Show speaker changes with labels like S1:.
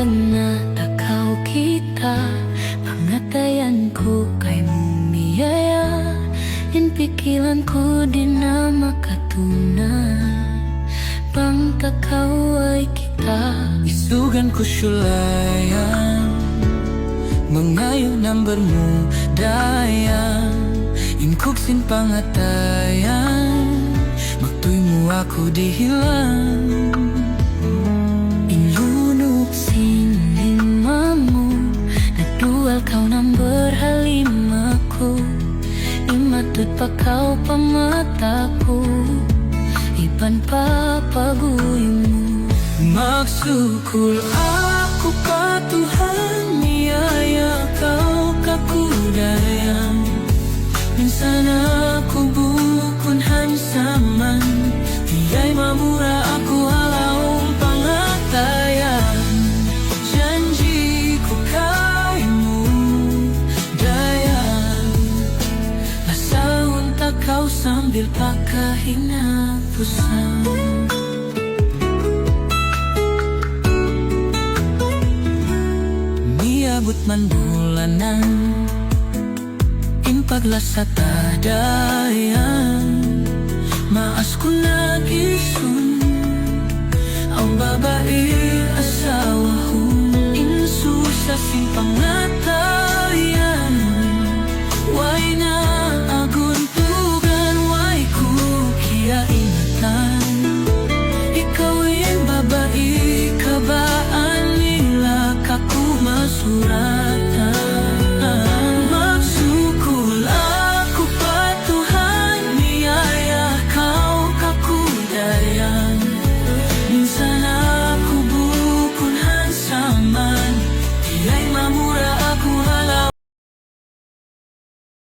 S1: pag natakaw kita, pangatayan ko kay mumiyaya. Inpikilan ko din na makatunan, pangtakaw ay kita.
S2: Isugan ko sulayan, mangayo number mo dayan. Inkuksin pangatayan, magtuy mo ako dihilan.
S1: Inunok sinima mo, nagdual kau number halima ko. Imatut pa kau pamata ko, iban pa paguy mo.
S2: Magsukul ako pa Tuhan, niyaya kau kakudayan. Minsan ako bukunhan sa man, tiyay mamura ako halaong pangatayan. Janji ko kay mo dayan, lasaon takaw sambil pakahinapusan. Miabot man bulanan, impaglasat adayan, maas ko nagisun ang babae